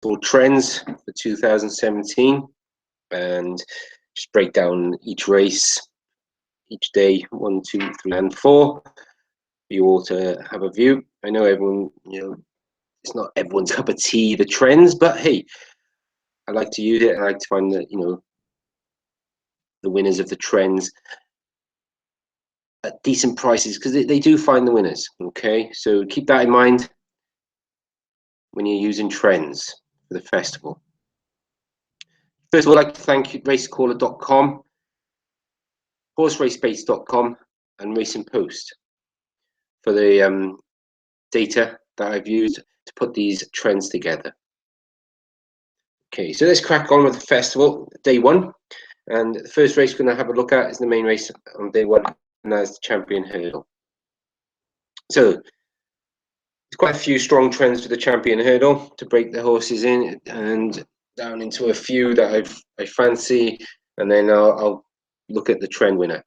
for trends for 2017 and just break down each race, each day, 1, 2, 3, and 4, for you all to have a view. I know everyone, it's not everyone's cup of tea, the trends, but hey, I like to use it. I like to find that, the winners of the trends at decent prices, because they do find the winners. Okay, so keep that in mind when you're using trends for the festival. First of all, I'd like to thank racecaller.com, horseracebase.com, and Racing Post for the data that I've used to put these trends together. Okay, so let's crack on with the festival, day 1. And the first race we're going to have a look at is the main race on day 1, and that's the Champion Hurdle. So there's quite a few strong trends for the Champion Hurdle to break the horses in and down into a few that I fancy, and then I'll look at the trend winner.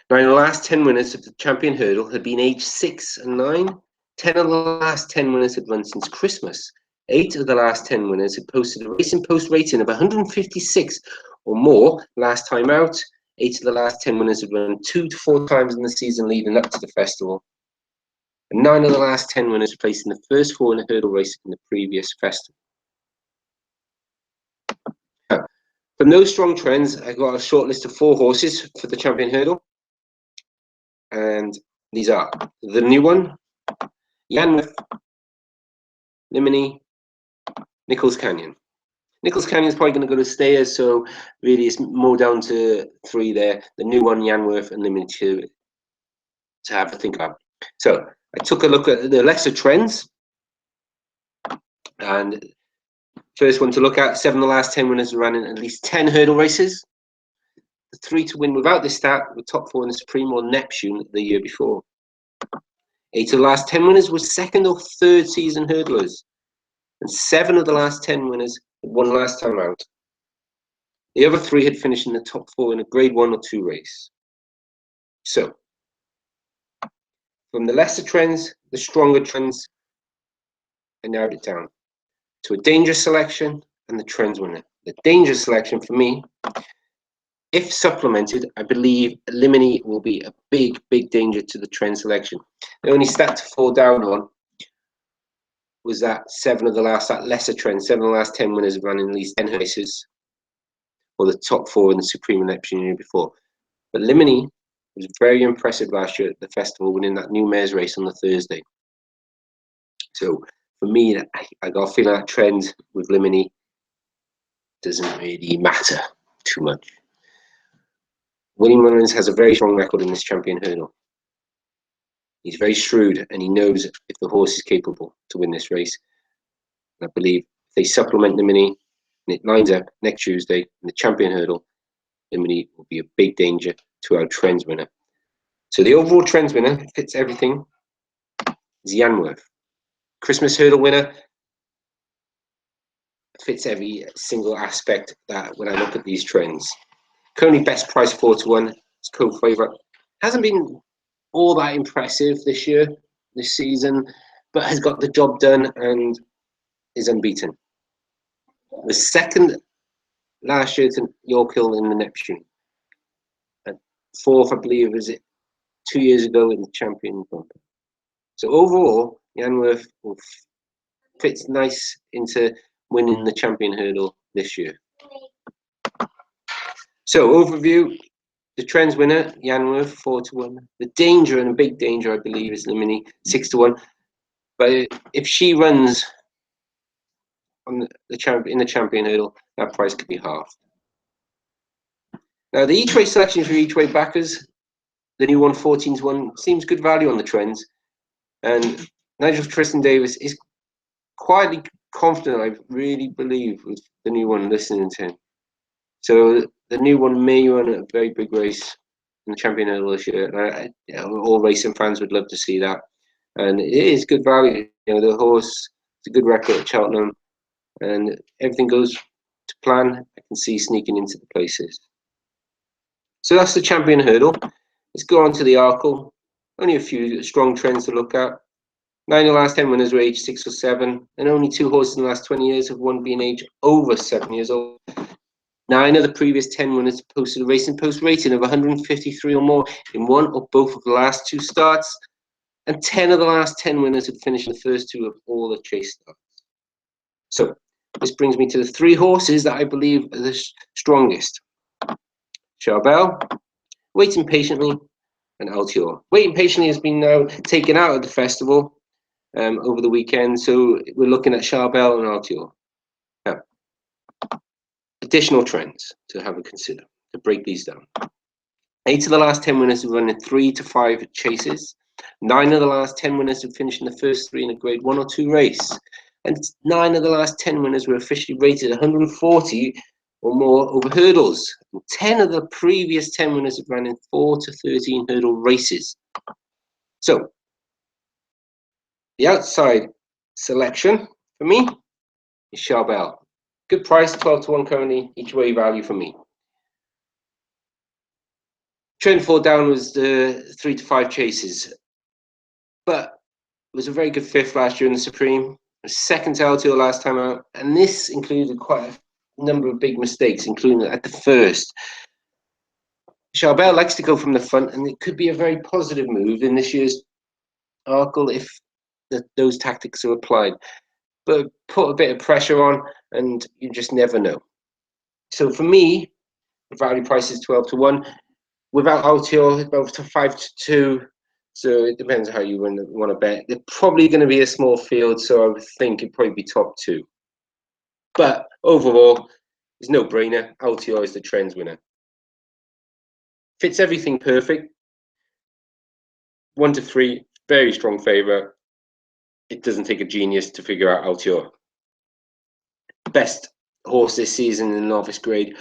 Now, in the last 10 winners of the Champion Hurdle had been aged 6 and 9. 10 of the last 10 winners had run since Christmas. 8 of the last 10 winners had posted a Racing Post rating of 156 or more last time out. 8 of the last 10 winners had run 2 to 4 times in the season leading up to the festival. And 9 of the last 10 winners were placed in the first 4 in a hurdle race in the previous festival. Now, from those strong trends, I got a short list of 4 horses for the Champion Hurdle. And these are the new one, Yanworth, Limini, Nichols Canyon. Nichols Canyon is probably going to go to stayers, so really it's more down to 3 there. The new one, Yanworth, and Limini to have a think about. So I took a look at the lesser trends, and first one to look at, 7 of the last 10 winners ran in at least 10 hurdle races. The 3 to win without this stat were top 4 in the Supreme or Neptune the year before. 8 of the last 10 winners were 2nd or 3rd season hurdlers, and 7 of the last 10 winners had won last time out. The other 3 had finished in the top 4 in a grade 1 or 2 race. So, from the lesser trends, the stronger trends, I narrowed it down to a dangerous selection and the trends winner. The dangerous selection for me, if supplemented, I believe Limini will be a big, big danger to the trend selection. The only stat to fall down on was that 7 of the last, that lesser trend, 7 of the last 10 winners have run in at least 10 races, or the top 4 in the Supreme and Neptune year before. But Limini was very impressive last year at the festival, winning that new mares race on the Thursday. So for me, I got a feeling that trend with Limini doesn't really matter too much. Willie Mullins has a very strong record in this Champion Hurdle. He's very shrewd, and he knows if the horse is capable to win this race. And I believe if they supplement Limini and it lines up next Tuesday in the Champion Hurdle, Limini will be a big danger to our trends winner. So the overall trends winner fits everything is Yanworth. Christmas Hurdle winner fits every single aspect that when I look at these trends. Currently best price 4 to 1. It's co-favourite. Hasn't been all that impressive this year, this season, but has got the job done and is unbeaten. The 2nd last year to York Hill in the Neptune. And 4th, I believe, was it 2 years ago in the Champion Bumper. So overall, Yanworth fits nice into winning the Champion Hurdle this year. So overview, the trends winner, Yanworth, 4 to 1. The danger, and a big danger, I believe, is Limini, 6 to 1. But if she runs on the Champion Hurdle, that price could be halved. Now the each way selection for each way backers, the new one, 14 to 1, seems good value on the trends. And Nigel Tristan Davis is quietly confident, I really believe, with the new one, listening to him. So the new one may run a very big race in the Champion Hurdle this year. All racing fans would love to see that. And it is good value. The horse, it's a good record at Cheltenham. And everything goes to plan. I can see sneaking into the places. So that's the Champion Hurdle. Let's go on to the Arkle. Only a few strong trends to look at. 9 of the last 10 winners were aged 6 or 7, and only 2 horses in the last 20 years have won being aged over 7 years old. 9 of the previous 10 winners posted a racing post rating of 153 or more in one or both of the last 2 starts, and 10 of the last 10 winners had finished in the first 2 of all the chase starts. So this brings me to the 3 horses that I believe are the strongest. Charbel, Waiting Patiently, and Altior. Waiting Patiently has been now taken out of the festival over the weekend, so we're looking at Charbel and Altior. Now, additional trends to have a consider, to break these down. 8 of the last 10 winners have run in 3 to 5 chases. 9 of the last 10 winners have finished in the first 3 in a grade 1 or 2 race. And 9 of the last 10 winners were officially rated 140 or more over hurdles. And 10 of the previous 10 winners have run in 4 to 13 hurdle races. So, the outside selection for me is Charbel. Good price, 12 to 1 currently, each way value for me. Trend 4 down was the 3 to 5 chases, but it was a very good 5th last year in the Supreme. Second to Altior last time out, and this included quite a number of big mistakes, including at the first. Charbel likes to go from the front, and it could be a very positive move in this year's Arkle if those tactics are applied. But put a bit of pressure on, and you just never know. So for me, the value price is 12 to 1. Without Altior, about 5 to 2. So it depends how you want to bet. They're probably going to be a small field, so I would think it'd probably be top 2. But overall, it's no brainer. Altior is the trends winner. Fits everything perfect. 1 to 3, very strong favourite. It doesn't take a genius to figure out Altior. Best horse this season in the novice grade.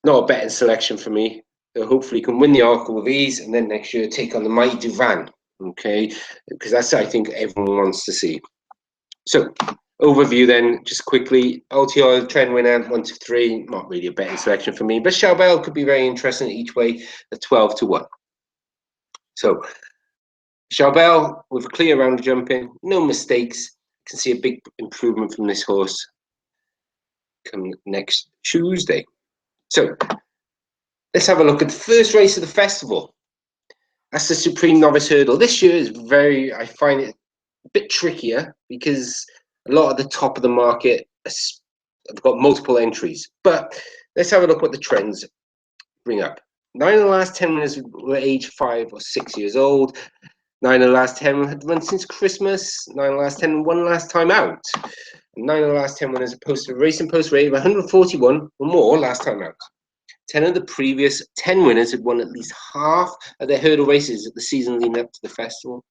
Not a betting selection for me. So hopefully can win the Arkle with ease, and then next year take on the mighty Duvan. Okay, because that's I think everyone wants to see. So overview then, just quickly. Altior trend winner, 1 to 3. Not really a betting selection for me, but Charbel could be very interesting each way at 12 to 1. So Charbel with a clear round jumping, no mistakes. Can see a big improvement from this horse come next Tuesday. So let's have a look at the first race of the festival. That's the Supreme Novice Hurdle. This year is I find it a bit trickier because a lot of the top of the market have got multiple entries. But let's have a look what the trends bring up. 9 of the last 10 winners were aged 5 or 6 years old. 9 of the last 10 had run since Christmas. 9 of the last 10 won last time out. 9 of the last 10 winners have posted a racing post rate of 141 or more last time out. 10 of the previous 10 winners had won at least half of their hurdle races at the season leading up to the festival.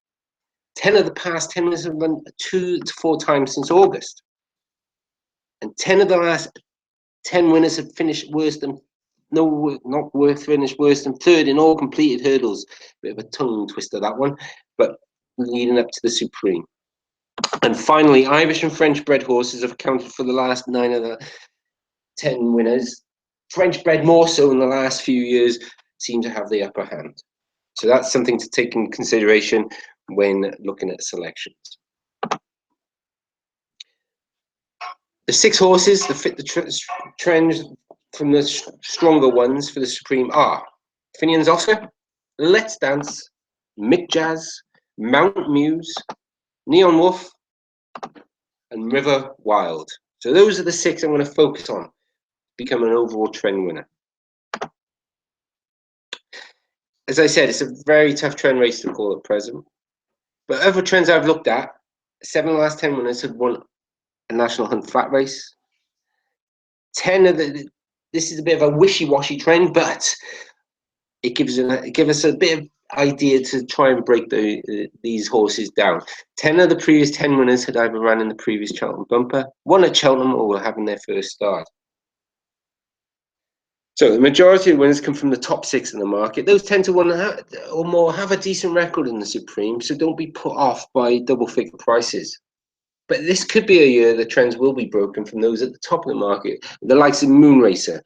10 of the past 10 winners have run 2 to 4 times since August. And 10 of the last 10 winners have finished worse than finished worse than 3rd in all completed hurdles. Bit of a tongue twister, that one, but leading up to the Supreme. And finally, Irish and French bred horses have accounted for the last 9 of the 10 winners. French bred more so in the last few years seem to have the upper hand. So that's something to take into consideration when looking at selections. The 6 horses that fit the trends from the stronger ones for the Supreme are Finian's Oscar, Let's Dance, Mick Jazz, Mount Muse, Neon Wolf, and River Wild. So those are the 6 I'm going to focus on, become an overall trend winner. As I said, it's a very tough trend race to call at present. But other trends I've looked at, 7 of the last 10 winners had won a National Hunt flat race. 10 of this is a bit of a wishy-washy trend, but it gives us a bit of idea to try and break these horses down. 10 of the previous 10 winners had either run in the previous Cheltenham bumper, won at Cheltenham, or were having their first start. So the majority of winners come from the top 6 in the market. Those tend to want to or more have a decent record in the Supreme, so don't be put off by double-figure prices. But this could be a year the trends will be broken from those at the top of the market, the likes of Moonracer.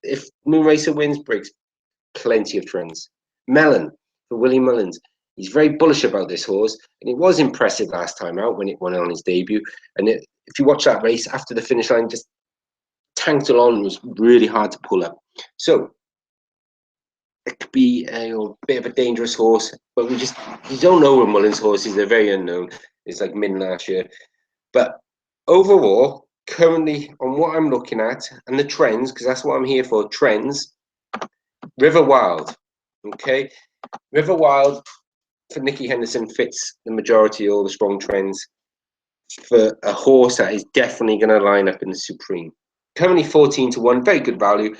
If Moonracer wins, breaks plenty of trends. Melon for Willie Mullins. He's very bullish about this horse, and it was impressive last time out when it won on his debut. And if you watch that race after the finish line, just tanked along, was really hard to pull up. So it could be a bit of a dangerous horse, but you don't know with Mullins horses. They're very unknown. It's like mid last year. But overall, currently on what I'm looking at and the trends, because that's what I'm here for, trends, River Wild. Okay, River Wild for Nicky Henderson fits the majority of all the strong trends for a horse that is definitely going to line up in the Supreme. Currently 14 to 1, very good value.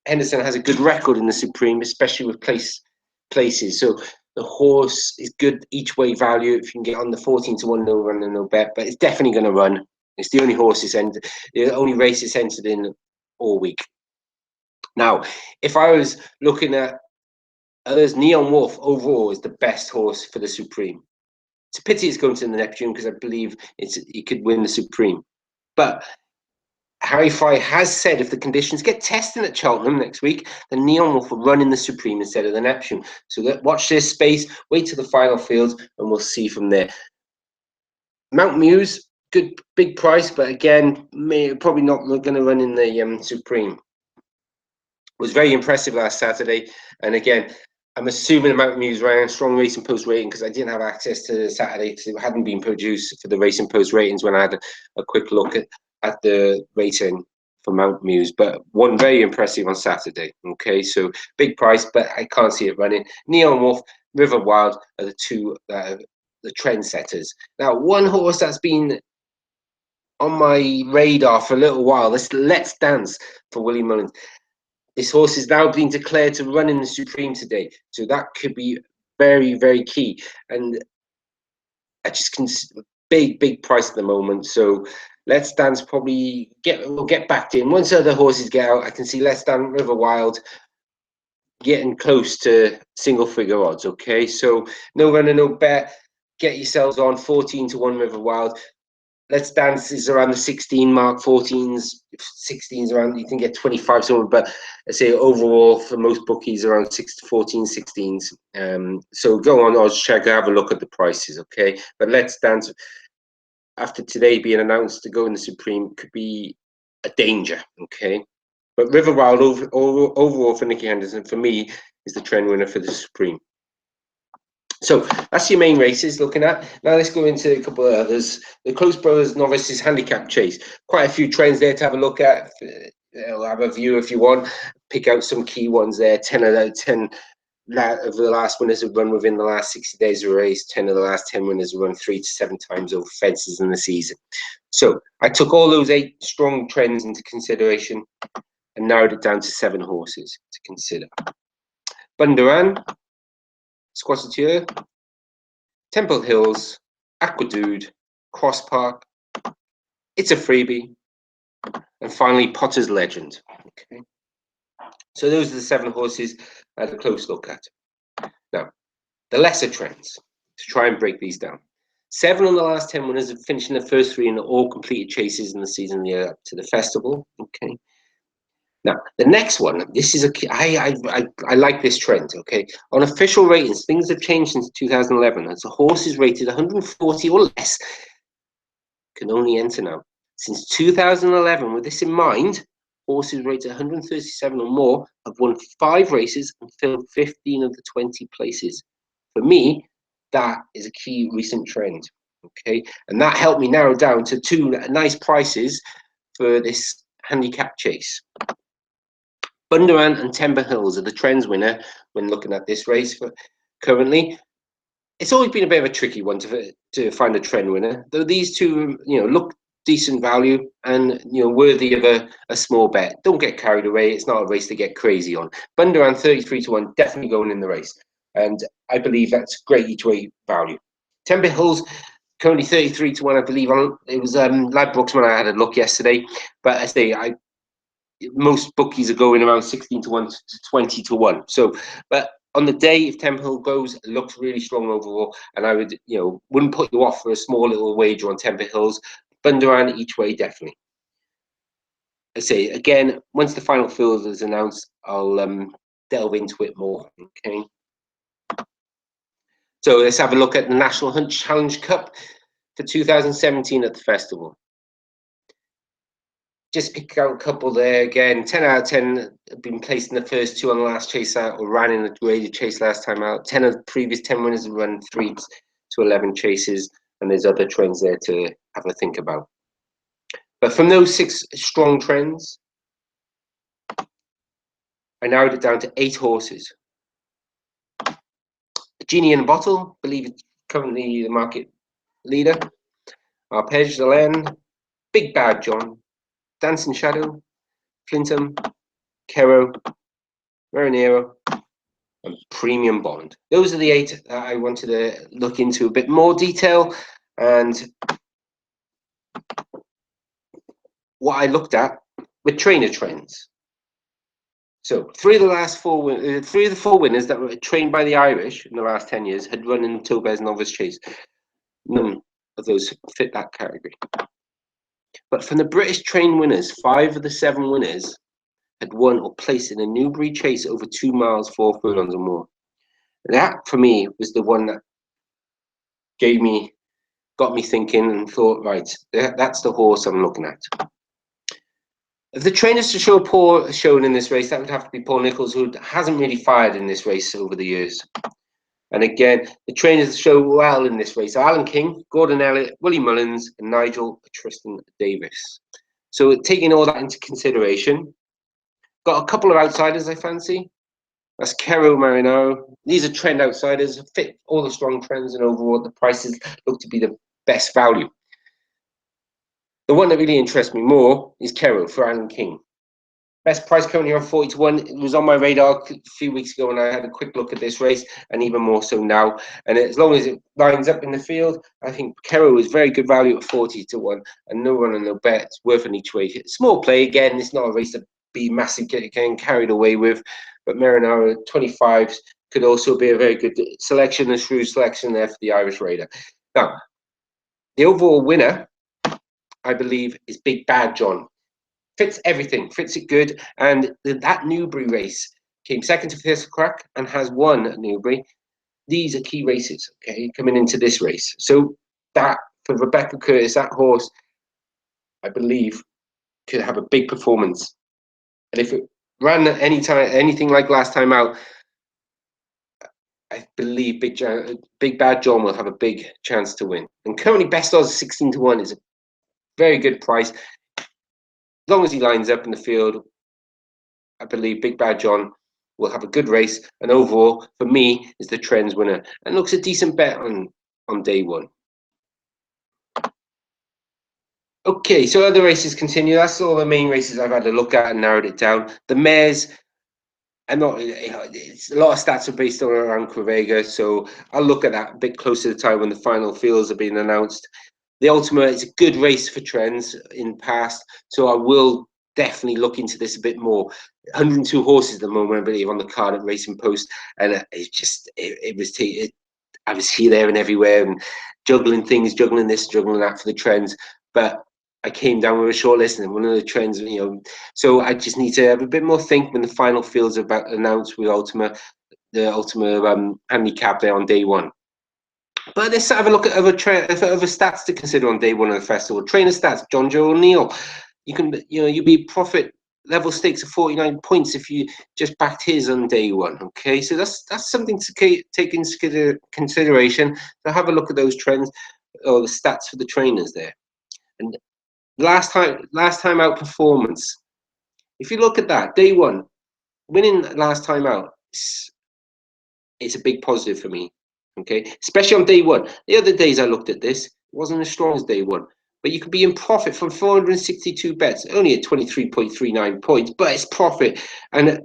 Henderson has a good record in the Supreme, especially with places. So the horse is good each way value if you can get on the 14 to 1, no run and no bet, but it's definitely going to run. It's the only the only race it's entered in all week. Now, if I was looking at others, Neon Wolf overall is the best horse for the Supreme. It's a pity it's going to the Neptune because I believe he could win the Supreme. But Harry Fry has said if the conditions get tested at Cheltenham next week, then Neon Wolf will run in the Supreme instead of the Neptune. So watch this space, wait till the final field, and we'll see from there. Mount Muse, good big price, but again, probably not going to run in the Supreme. Was very impressive last Saturday, and again, I'm assuming Mount Muse ran strong Racing Post rating because I didn't have access to Saturday because it hadn't been produced for the Racing Post ratings when I had a quick look at the rating for Mount Muse, but one very impressive on Saturday. Okay, so big price, but I can't see it running. Neon Wolf, River Wild are the two the trendsetters. Now, one horse that's been on my radar for a little while, this Let's Dance for Willie Mullins. This horse is now being declared to run in the Supreme today, so that could be very, very key. And I just can big price at the moment. So Let's Dance probably will get backed in once other horses get out. I can see Let's Dance, River Wild getting close to single figure odds. Okay, so no runner, no bet. Get yourselves on 14 to 1 River Wild. Let's Dance is around the 16 mark, 14s, 16s around, you can get 25 somewhere, but I say overall for most bookies around 14, 16s. So go on Odds Check, have a look at the prices, okay? But Let's Dance, after today being announced to go in the Supreme, could be a danger, okay? But River Wild overall for Nicky Henderson, for me, is the trend winner for the Supreme. So that's your main races looking at. Now let's go into a couple of others. The Close Brothers Novices Handicap Chase. Quite a few trends there to have a look at. I'll have a view if you want. Pick out some key ones there. 10 out of 10 of the last winners have run within the last 60 days of a race. 10 of the last 10 winners have run 3 to 7 times over fences in the season. So I took all those 8 strong trends into consideration and narrowed it down to 7 horses to consider. Bundoran, Squassiteur, Temple Hills, Aquadude, Cross Park, It's a Freebie, and finally Potter's Legend. Okay, so those are the 7 horses I had a close look at. Now, the lesser trends, to try and break these down. 7 of the last 10 winners have finished in the first 3 in all completed chases in the season leading up to the festival. Okay. Now, the next one, this is I like this trend, okay? On official ratings, things have changed since 2011. As a horse is rated 140 or less, can only enter now. Since 2011, with this in mind, horses rated 137 or more have won 5 races and filled 15 of the 20 places. For me, that is a key recent trend, okay? And that helped me narrow down to 2 nice prices for this handicap chase. Bundoran and Temple Hills are the trends winner when looking at this race currently. It's always been a bit of a tricky one to find a trend winner, though these two, look decent value and worthy of a small bet. Don't get carried away. It's not a race to get crazy on. Bundoran 33 to 1, definitely going in the race, and I believe that's great each way value. Temple Hills currently 33 to 1, I believe. It was Ladbrokes when I had a look yesterday, but I say most bookies are going around 16 to 1 to 20 to 1. So, but on the day, if Temple goes, it looks really strong overall, and I would, wouldn't put you off for a small little wager on Temple Hills. Bundoran each way, definitely. I say again, once the final field is announced, I'll delve into it more. Okay. So let's have a look at the National Hunt Challenge Cup for 2017 at the festival. Just pick out a couple there again. 10 out of 10 have been placed in the first two on the last chase out, or ran in the graded chase last time out. 10 of the previous 10 winners have run 3 to 11 chases, and there's other trends there to have a think about. But from those 6 strong trends, I narrowed it down to 8 horses. The Genie in a Bottle, I believe it's currently the market leader. Arpege de Laine, Big Bad John, Dancing Shadow, Flintham, Kero, Marinero, and Premium Bond. Those are the 8 that I wanted to look into a bit more detail, and what I looked at with trainer trends. So 3 of the 4 winners that were trained by the Irish in the last 10 years had run in the Tobez Novice Chase. None of those fit that category. But from the British trained winners, 5 of the 7 winners had won or placed in a Newbury Chase over 2 miles, 4 furlongs or more. And that, for me, was the one that got me thinking and thought, right, that's the horse I'm looking at. If the trainers to show Paul shown in this race, that would have to be Paul Nicholls, who hasn't really fired in this race over the years. And again, the trainers to show well in this race: Alan King, Gordon Elliott, Willie Mullins, and Nigel Tristan Davis. So taking all that into consideration, got a couple of outsiders I fancy. That's Kero Marinero. These are trend outsiders, fit all the strong trends, and overall the prices look to be the best value. The one that really interests me more is Kero for Alan King. Best price currently on 40 to 1. It was on my radar a few weeks ago when I had a quick look at this race, and even more so now. And as long as it lines up in the field, I think Kero is very good value at 40 to 1, and no run and no bet. It's worth an each way. Small play again. It's not a race to be massive, getting carried away with. But Marinero 25s could also be a very good selection, a shrewd selection there for the Irish Raider. Now, the overall winner, I believe, is Big Bad John. Fits everything, fits it good, and that Newbury race came second to First Crack and has won at Newbury. These are key races, okay, coming into this race. So that, for Rebecca Curtis, that horse, I believe, could have a big performance. And if it ran anything like last time out, I believe Big Bad John will have a big chance to win. And currently best odds 16 to 1 is a very good price. As long as he lines up in the field, I believe Big Bad John will have a good race, and overall, for me, is the trends winner and looks a decent bet on day one. Okay, so other races continue. That's all the main races I've had a look at and narrowed it down. The mares, a lot of stats are based on around Crevega, so I'll look at that a bit closer to the time when the final fields have been announced. The Ultima is a good race for trends in past, so I will definitely look into this a bit more. 102 horses at the moment, I believe, on the card at Racing Post, and I was here, there, and everywhere, and juggling things, juggling this, juggling that for the trends. But I came down with a short list, and one of the trends, so I just need to have a bit more think when the final fields are announced with the Ultima handicap there on day one. But let's have a look at other stats to consider on day one of the festival. Trainer stats: John Joe O'Neill. You'll be profit level stakes of 49 points if you just backed his on day one. Okay, so that's something to take into consideration. So have a look at those trends or the stats for the trainers there. And last time out performance. If you look at that, day one, winning last time out, it's a big positive for me. Okay, especially on day one. The other days I looked at this, it wasn't as strong as day one. But you could be in profit from 462 bets, only at 23.39 points, but it's profit. And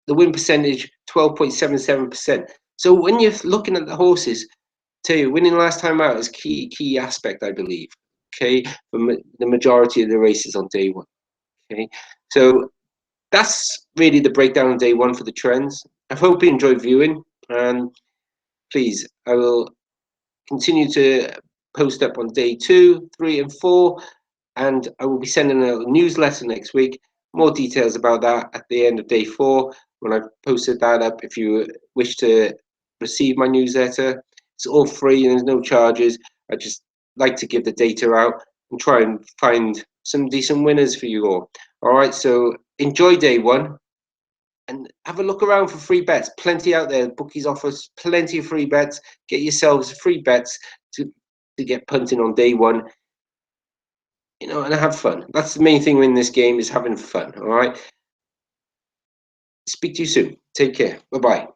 the win percentage, 12.77%. So when you're looking at the horses, tell you, winning last time out is key aspect, I believe. Okay, for the majority of the races on day one. Okay, so that's really the breakdown on day one for the trends. I hope you enjoyed viewing, and please, I will continue to post up on day 2, 3, and 4, and I will be sending a newsletter next week. More details about that at the end of day 4 when I've posted that up. If you wish to receive my newsletter, It's all free and there's no charges. I just like to give the data out and try and find some decent winners for you all. All right, so enjoy day one and have a look around for free bets. Plenty out there. Bookies offer plenty of free bets. Get yourselves free bets to get punting on day one. You know, and have fun. That's the main thing in this game, is having fun. All right. Speak to you soon. Take care. Bye-bye.